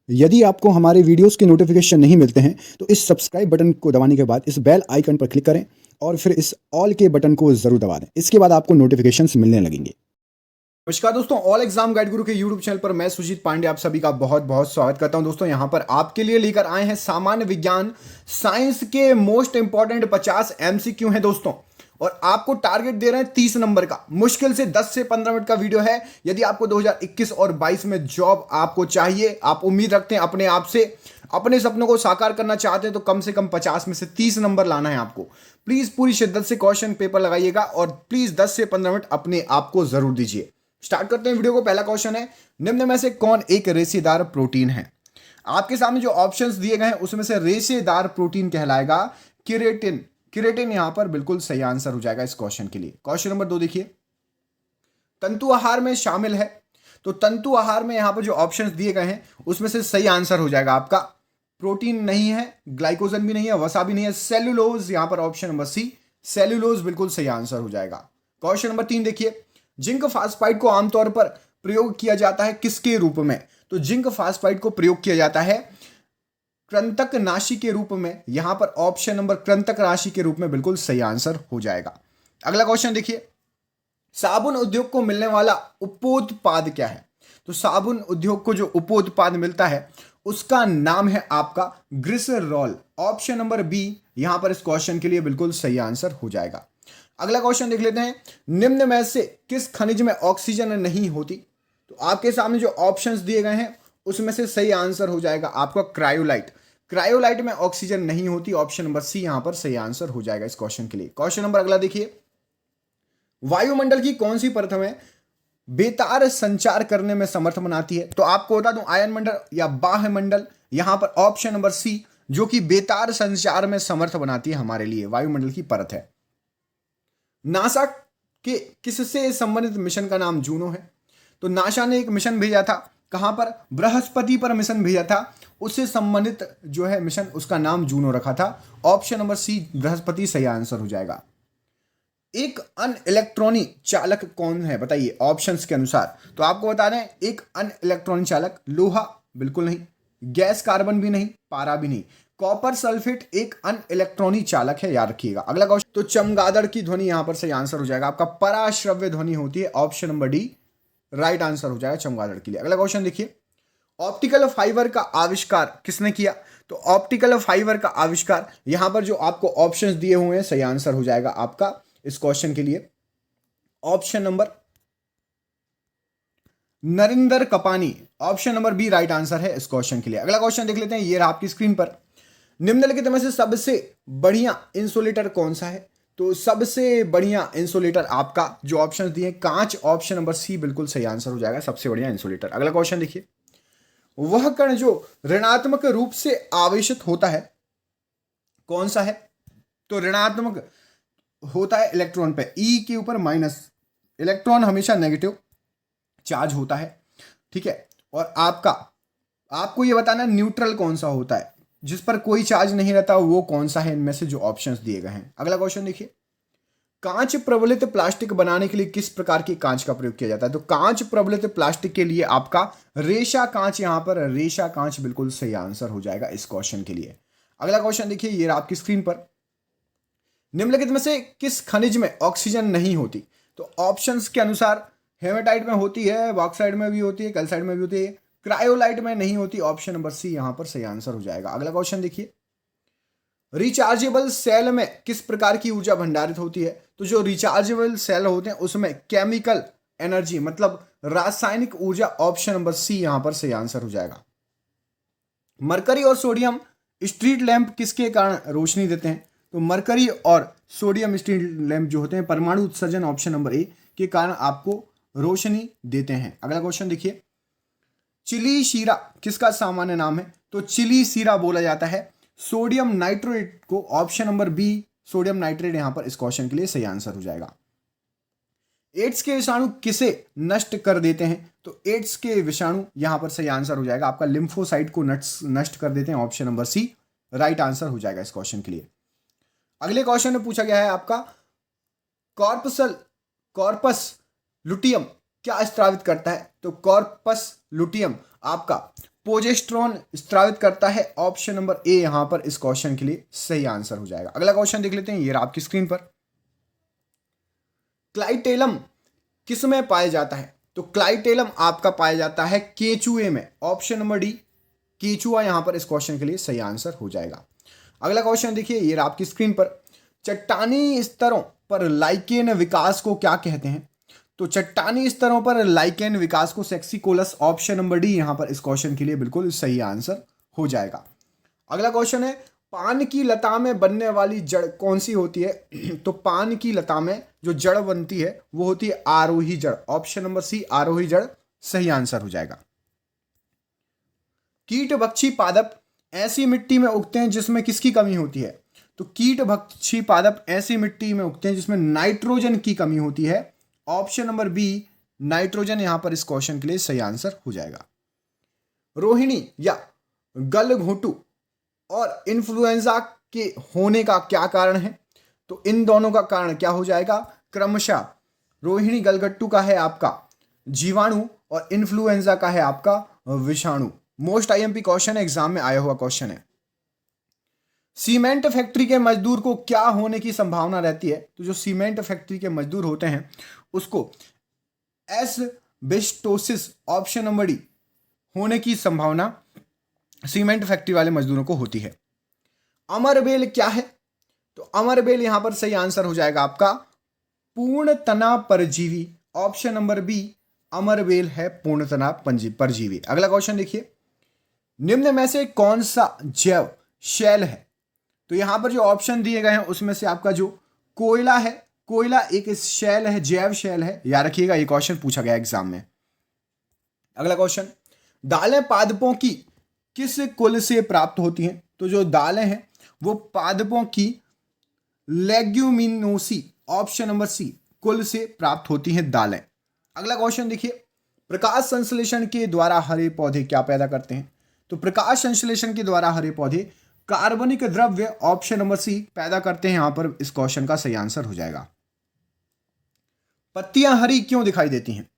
यदि आपको हमारे वीडियोस के नोटिफिकेशन नहीं मिलते हैं तो इस सब्सक्राइब बटन को दबाने के बाद इस बेल आइकन पर क्लिक करें और फिर इस ऑल के बटन को ज़रूर दबा दें। इसके बाद आपको नोटिफिकेशंस मिलने लगेंगे। नमस्कार दोस्तों, ऑल एग्जाम गाइड गुरु के यूट्यूब चैनल पर मैं सुजीत पांडे आप सभी का बहुत बहुत स्वागत करता हूं। दोस्तों यहां पर आपके लिए लेकर आए हैं सामान्य विज्ञान साइंस के मोस्ट इंपॉर्टेंट 50 एमसीक्यू हैं दोस्तों, और आपको टारगेट दे रहे हैं 30 नंबर का। मुश्किल से 10 से 15 मिनट का वीडियो है। यदि आपको 2021 और 22 में जॉब आपको चाहिए, आप उम्मीद रखते हैं अपने आप से, अपने सपनों को साकार करना चाहते हैं, तो कम से कम 50 में से 30 नंबर लाना है आपको। प्लीज पूरी शिद्दत से क्वेश्चन पेपर लगाइएगा और प्लीज 10 से 15 मिनट अपने आप को जरूर दीजिए। स्टार्ट करते हैं वीडियो को। पहला क्वेश्चन है, निम्न में से कौन एक रेशेदार प्रोटीन है? आपके सामने जो ऑप्शंस दिए गए हैं उसमें से रेशेदार प्रोटीन कहलाएगा केरेटिन। केरेटिन यहां पर बिल्कुल सही आंसर हो जाएगा इस क्वेश्चन के लिए। क्वेश्चन नंबर 2 देखिए, तंतु आहार में शामिल है, तो तंतु आहार में यहां पर जो ऑप्शंस दिए गए हैं उसमें से सही आंसर हो जाएगा आपका प्रोटीन नहीं है, ग्लाइकोजन भी नहीं है, वसा भी नहीं है, सेल्यूलोज। यहां पर ऑप्शन नंबर सी सेल्यूलोज बिल्कुल सही आंसर हो जाएगा। क्वेश्चन नंबर 3 देखिए, जिंक फास्फाइड को आमतौर पर प्रयोग किया जाता है किसके रूप में? तो जिंक फास्फाइड को प्रयोग किया जाता है कृंतकनाशी के रूप में। यहां पर ऑप्शन नंबर कृंतकनाशी के रूप में बिल्कुल सही आंसर हो जाएगा। अगला क्वेश्चन देखिए, साबुन उद्योग को मिलने वाला उपोत्पाद क्या है? तो साबुन उद्योग को जो उपोत्पाद मिलता है उसका नाम है आपका ग्लिसरॉल। ऑप्शन नंबर बी यहां पर इस क्वेश्चन के लिए बिल्कुल सही आंसर हो जाएगा। अगला क्वेश्चन देख लेते हैं, निम्न में से किस खनिज में ऑक्सीजन नहीं होती? तो आपके सामने जो ऑप्शंस दिए गए हैं उसमें से सही आंसर हो जाएगा आपका क्रायोलाइट। क्रायोलाइट में ऑक्सीजन नहीं होती। ऑप्शन नंबर सी यहां पर सही आंसर हो जाएगा इस क्वेश्चन के लिए। क्वेश्चन नंबर अगला देखिए, वायुमंडल की कौन सी परत में बेतार संचार करने में समर्थ बनाती है? तो आपको बता दूं, आयन मंडल या बाह्य मंडल। यहां पर ऑप्शन नंबर सी जो कि बेतार संचार में समर्थ बनाती है हमारे लिए वायुमंडल की परत है। नासा के किससे संबंधित मिशन का नाम जूनो है? तो नासा ने एक मिशन भेजा था, कहां पर? बृहस्पति पर मिशन भेजा था। उससे संबंधित जो है मिशन, उसका नाम जूनो रखा था। ऑप्शन नंबर सी बृहस्पति सही आंसर हो जाएगा। एक अन इलेक्ट्रॉनी चालक कौन है बताइए ऑप्शंस के अनुसार? तो आपको बता दें, एक अन इलेक्ट्रॉनिक चालक लोहा बिल्कुल नहीं, गैस कार्बन भी नहीं, पारा भी नहीं, कॉपर सल्फेट एक अन इलेक्ट्रॉनिक चालक है, याद रखिएगा। अगला क्वेश्चन, तो चमगादड़ की ध्वनि यहां पर सही आंसर हो जाएगा आपका पराश्रव्य ध्वनि होती है। Option number D right answer हो जाएगा चमगादड़ के लिए। अगला क्वेश्चन देखिए, ऑप्टिकल फाइबर का आविष्कार किसने किया? तो ऑप्टिकल फाइबर का आविष्कार यहां पर जो आपको ऑप्शंस दिए हुए हैं सही आंसर हो जाएगा आपका इस क्वेश्चन के लिए option number Narinder Kapany. Option number B right answer है इस क्वेश्चन के लिए। अगला क्वेश्चन देख लेते हैं, ये रहा आपकी स्क्रीन पर, निम्नलिखित में से सबसे बढ़िया इंसुलेटर कौन सा है? तो सबसे बढ़िया इंसुलेटर आपका जो ऑप्शन दिए कांच। ऑप्शन नंबर सी बिल्कुल सही आंसर हो जाएगा सबसे बढ़िया इंसुलेटर। अगला क्वेश्चन देखिए, वह कण जो ऋणात्मक रूप से आवेशित होता है कौन सा है? तो ऋणात्मक होता है इलेक्ट्रॉन पे, ई के ऊपर माइनस। इलेक्ट्रॉन हमेशा नेगेटिव चार्ज होता है, ठीक है। और आपको ये बताना न्यूट्रल कौन सा होता है, जिस पर कोई चार्ज नहीं रहता, वो कौन सा है इनमें से जो ऑप्शंस दिए गए हैं। अगला क्वेश्चन देखिए, कांच प्रबलित प्लास्टिक बनाने के लिए किस प्रकार की कांच का प्रयोग किया जाता है? तो कांच प्रबलित प्लास्टिक के लिए आपका रेशा कांच, यहां पर रेशा कांच बिल्कुल सही आंसर हो जाएगा इस क्वेश्चन के लिए। अगला क्वेश्चन देखिए, ये आपकी स्क्रीन पर, निम्नलिखित में से किस खनिज में ऑक्सीजन नहीं होती? तो ऑप्शंस के अनुसार हेमेटाइट में होती है, बॉक्साइड में भी होती है, कैल्साइट में भी होती है, क्रायोलाइट में नहीं होती। ऑप्शन नंबर सी यहां पर सही आंसर हो जाएगा। अगला क्वेश्चन देखिए, रिचार्जेबल सेल में किस प्रकार की ऊर्जा भंडारित होती है? तो जो रिचार्जेबल सेल होते हैं उसमें केमिकल एनर्जी मतलब रासायनिक ऊर्जा। ऑप्शन नंबर सी यहां पर सही आंसर हो जाएगा। मरकरी और सोडियम स्ट्रीट लैंप किसके कारण रोशनी देते हैं? तो मरकरी और सोडियम स्ट्रीट लैंप जो होते हैं परमाणु उत्सर्जन, ऑप्शन नंबर ए, के कारण आपको रोशनी देते हैं। अगला क्वेश्चन देखिए, चिली शीरा किसका सामान्य नाम है? तो चिली शीरा बोला जाता है सोडियम नाइट्रेट को। Option number B sodium nitrate यहां पर इस क्वेश्चन के लिए सही आंसर हो जाएगा। एड्स के विषाणु किसे नष्ट कर देते हैं? तो एड्स के विषाणु यहां पर सही आंसर हो जाएगा आपका लिम्फोसाइट को नष्ट कर देते हैं। Option number C right answer हो जाएगा इस क्वेश्चन के लिए। अगले क्वेश्चन में पूछा गया है आपका कॉर्पस लुटियम क्या स्त्रावित करता है? तो कॉर्पस लुटियम आपका प्रोजेस्टेरोन स्रावित करता है? ऑप्शन नंबर ए यहां पर इस क्वेश्चन के लिए सही आंसर हो जाएगा। अगला क्वेश्चन देख लेते हैं, ये रहा आपकी स्क्रीन पर। क्लाइटेलम किस में पाया जाता है? तो क्लाइटेलम आपका पाया जाता है केचुए में। ऑप्शन नंबर डी केचुआ यहां पर इस क्वेश्चन के लिए सही आंसर हो जाएगा। अगला क्वेश्चन देखिए, ये रहा आपकी स्क्रीन पर। चट्टानी स्तरों पर लाइकेन विकास को क्या कहते हैं? तो चट्टानी स्तरों पर लाइकेन विकास को सेक्सिकोलस। ऑप्शन नंबर डी यहां पर इस क्वेश्चन के लिए बिल्कुल सही आंसर हो जाएगा। अगला क्वेश्चन है, पान की लता में बनने वाली जड़ कौन सी होती है? तो पान की लता में जो जड़ बनती है वो होती है आरोही जड़। ऑप्शन नंबर सी आरोही जड़ सही आंसर हो जाएगा। कीट भक्षी पादप ऐसी मिट्टी में उगते हैं जिसमें किसकी कमी होती है? तो कीट भक्षी पादप ऐसी मिट्टी में उगते हैं जिसमें नाइट्रोजन की कमी होती है। ऑप्शन नंबर बी नाइट्रोजन यहां पर इस क्वेश्चन के लिए सही आंसर हो जाएगा। रोहिणी या गलघोंटू और इन्फ्लुएंजा के होने का क्या कारण है? तो इन दोनों का कारण क्या हो जाएगा? क्रमशः रोहिणी गलघोंटू का है आपका जीवाणु और इन्फ्लुएंजा का है आपका विषाणु। मोस्ट आईएमपी क्वेश्चन है, एग्जाम में आया हुआ क्वेश्चन है। सीमेंट फैक्ट्री के मजदूर को क्या होने की संभावना रहती है? तो जो सीमेंट फैक्ट्री के मजदूर होते हैं उसको एस्बेस्टोसिस ऑप्शन नंबर डी होने की संभावना सीमेंट फैक्ट्री वाले मजदूरों को होती है। अमरबेल क्या है? तो अमरबेल यहां पर सही आंसर हो जाएगा आपका पूर्ण तना परजीवी। ऑप्शन नंबर बी अमरबेल है पूर्ण तना परजीवी। अगला क्वेश्चन देखिए, निम्न में से कौन सा जैव शैल है? तो यहां पर जो ऑप्शन दिए गए हैं उसमें से आपका जो कोयला है, कोयला एक शैल है, जैव शैल है, याद रखिएगा ये क्वेश्चन पूछा गया एग्जाम में। अगला क्वेश्चन, दालें पादपों की किस कुल से प्राप्त होती हैं? तो जो दालें हैं वो पादपों की लेग्यूमिनोसी ऑप्शन नंबर सी कुल से प्राप्त होती हैं दालें। अगला क्वेश्चन देखिए, प्रकाश संश्लेषण के द्वारा हरे पौधे क्या पैदा करते हैं? तो प्रकाश संश्लेषण के द्वारा हरे पौधे कार्बनिक द्रव्य ऑप्शन नंबर सी पैदा करते हैं। यहां पर इस क्वेश्चन का सही आंसर हो जाएगा। पत्तियां हरी क्यों दिखाई देती हैं?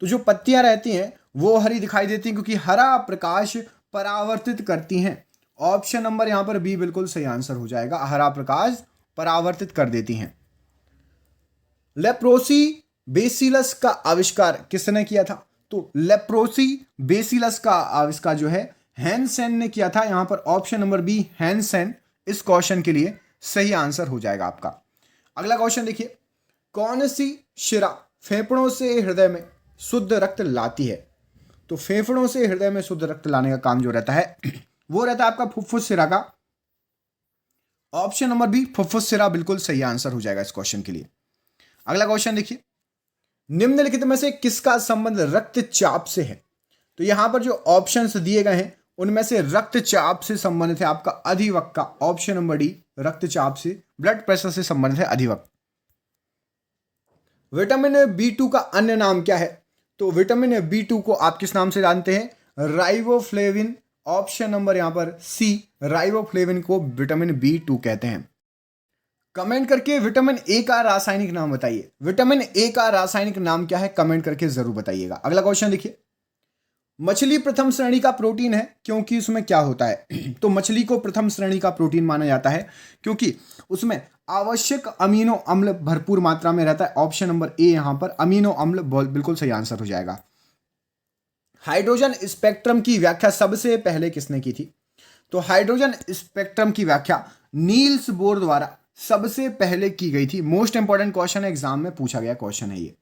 तो जो पत्तियां रहती हैं वो हरी दिखाई देती हैं क्योंकि हरा प्रकाश परावर्तित करती हैं। ऑप्शन नंबर यहां पर बी बिल्कुल सही आंसर हो जाएगा, हरा प्रकाश परावर्तित कर देती हैं। लेप्रोसी बेसिलस का आविष्कार किसने किया था? तो लेप्रोसी बेसिलस का आविष्कार जो है हैंसेन ने किया था। यहां पर ऑप्शन नंबर बी हैंसेन इस क्वेश्चन के लिए सही आंसर हो जाएगा आपका। अगला क्वेश्चन देखिए, कौन सी शिरा फेफड़ों से हृदय में शुद्ध रक्त लाती है? तो फेफड़ों से हृदय में शुद्ध रक्त लाने का काम जो रहता है वो रहता है आपका फुफ्फुस शिरा का। ऑप्शन नंबर बी फुफ्फुस शिरा बिल्कुल सही आंसर हो जाएगा इस क्वेश्चन के लिए। अगला क्वेश्चन देखिए, निम्नलिखित में से किसका संबंध रक्तचाप से है? तो यहां पर जो ऑप्शंस दिए गए हैं उनमें से रक्तचाप से संबंधित है आपका अधिवक्का। ऑप्शन नंबर डी रक्तचाप से, ब्लड प्रेशर से संबंधित है अधिवक्का। विटामिन B2 का अन्य नाम क्या है? तो विटामिन B2 को आप किस नाम से जानते हैं? राइबोफ्लेविन। ऑप्शन नंबर यहां पर सी राइबोफ्लेविन को विटामिन B2 कहते हैं। कमेंट करके विटामिन ए का रासायनिक नाम बताइए। विटामिन ए का रासायनिक नाम क्या है? कमेंट करके जरूर बताइएगा। अगला क्वेश्चन देखिए, मछली प्रथम श्रेणी का प्रोटीन है क्योंकि उसमें क्या होता है? तो मछली को प्रथम श्रेणी का प्रोटीन माना जाता है क्योंकि उसमें आवश्यक अमीनो अम्ल भरपूर मात्रा में रहता है। ऑप्शन नंबर ए यहां पर अमीनो अम्ल बिल्कुल सही आंसर हो जाएगा। हाइड्रोजन स्पेक्ट्रम की व्याख्या सबसे पहले किसने की थी? तो हाइड्रोजन स्पेक्ट्रम की व्याख्या नील्स बोर द्वारा सबसे पहले की गई थी। मोस्ट इंपॉर्टेंट क्वेश्चन है, एग्जाम में पूछा गया क्वेश्चन है ये।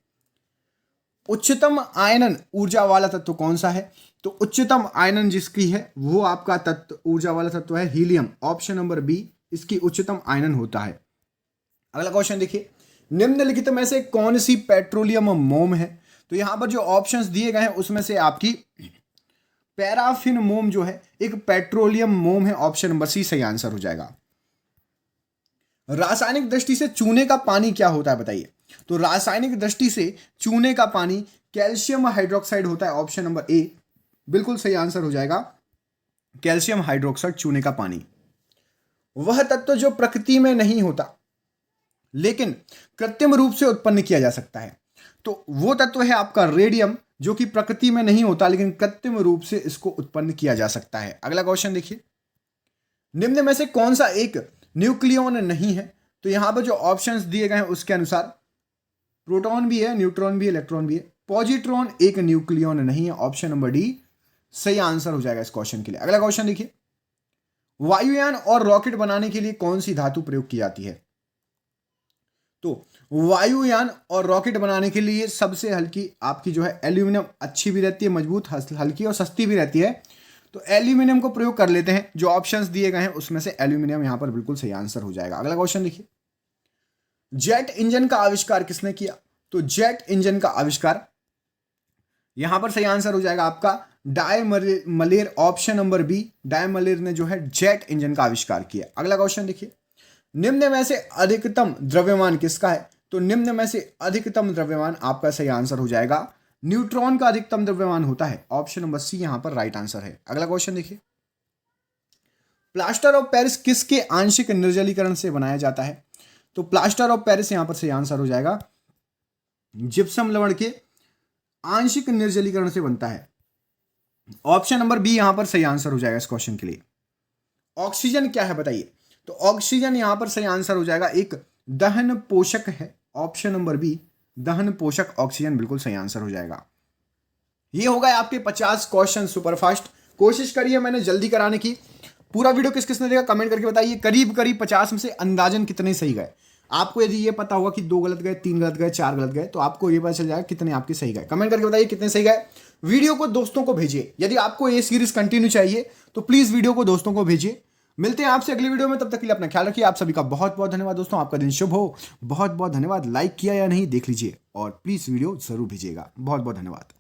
उच्चतम आयनन ऊर्जा वाला तत्व कौन सा है? तो उच्चतम आयनन जिसकी है वो आपका तत्व ऊर्जा वाला तत्व है हीलियम। ऑप्शन नंबर बी इसकी उच्चतम आयनन होता है। अगला क्वेश्चन देखिए, निम्नलिखित में से कौन सी पेट्रोलियम मोम है? तो यहां पर जो ऑप्शंस दिए गए हैं उसमें से आपकी पैराफिन मोम जो है एक पेट्रोलियम मोम है। ऑप्शन नंबर सी सही आंसर हो जाएगा। रासायनिक दृष्टि से चूने का पानी क्या होता है बताइए? तो रासायनिक दृष्टि से चूने का पानी कैल्शियम हाइड्रोक्साइड होता है। ऑप्शन नंबर ए बिल्कुल सही आंसर हो जाएगा, कैल्शियम हाइड्रोक्साइड चूने का पानी। वह तत्व जो प्रकृति में नहीं होता लेकिन कृत्रिम रूप से उत्पन्न किया जा सकता है, तो वो तत्व है आपका रेडियम जो कि प्रकृति में नहीं होता लेकिन कृत्रिम रूप से इसको उत्पन्न किया जा सकता है। अगला क्वेश्चन देखिए, निम्न में से कौन सा एक न्यूक्लियन नहीं है? तो यहां पर जो ऑप्शंस दिए गए हैं उसके अनुसार प्रोटॉन भी है, न्यूट्रॉन भी है, इलेक्ट्रॉन भी है। पॉजिट्रॉन एक न्यूक्लियन नहीं है। ऑप्शन नंबर डी सही आंसर हो जाएगा इस क्वेश्चन के लिए। अगला क्वेश्चन देखिए, वायुयान और रॉकेट बनाने के लिए कौन सी धातु प्रयोग की जाती है? तो वायुयान और रॉकेट बनाने के लिए सबसे हल्की आपकी जो है एल्यूमिनियम अच्छी भी रहती है, मजबूत, हल्की और सस्ती भी रहती है। तो एल्यूमिनियम को प्रयोग कर लेते हैं। जो ऑप्शंस दिए गए हैं उसमें से एल्यूमिनियम यहां पर बिल्कुल सही आंसर हो जाएगा। अगला क्वेश्चन देखिए, जेट इंजन का आविष्कार किसने किया? तो जेट इंजन का आविष्कार यहां पर सही आंसर हो जाएगा आपका डाय मलेर। ऑप्शन नंबर बी, डाय मलेर ने जो है जेट इंजन का आविष्कार किया। अगला क्वेश्चन देखिए, निम्न में से अधिकतम द्रव्यमान किसका है? तो निम्न में से अधिकतम द्रव्यमान आपका सही आंसर हो जाएगा न्यूट्रॉन का अधिकतम द्रव्यमान होता है। ऑप्शन नंबर सी यहां पर राइट आंसर है। अगला क्वेश्चन देखिए, प्लास्टर ऑफ पेरिस किसके आंशिक निर्जलीकरण से बनाया जाता है? तो प्लास्टर ऑफ पेरिस यहां पर सही आंसर हो जाएगा जिप्सम लवण के आंशिक निर्जलीकरण से बनता है। ऑप्शन नंबर बी यहां पर सही आंसर हो जाएगा इस क्वेश्चन के लिए। ऑक्सीजन क्या है बताइए? तो ऑक्सीजन यहां पर सही आंसर हो जाएगा एक दहन पोषक है। ऑप्शन नंबर बी, दहन पोषक ऑक्सीजन बिल्कुल सही आंसर हो जाएगा। ये हो गए आपके 50 क्वेश्चन सुपरफास्ट। कोशिश करिए मैंने जल्दी कराने की। पूरा वीडियो किस किसने देखा कमेंट करके बताइए। करीब करीब 50 में से अंदाजन कितने सही गए। आपको यदि ये पता होगा कि 2 गलत गए, 3 गलत गए, 4 गलत गए, तो आपको ये पता चल जाएगा कितने आपके सही गए। कमेंट करके बताइए कितने सही गए। वीडियो को दोस्तों को भेजिए। यदि आपको ये सीरीज कंटिन्यू चाहिए तो प्लीज वीडियो को दोस्तों को भेजिए। मिलते हैं आपसे अगली वीडियो में, तब तक के लिए अपना ख्याल रखिए। आप सभी का बहुत बहुत धन्यवाद दोस्तों। आपका दिन शुभ हो। बहुत बहुत धन्यवाद। लाइक किया या नहीं देख लीजिए और प्लीज वीडियो जरूर भेजिएगा। बहुत बहुत धन्यवाद।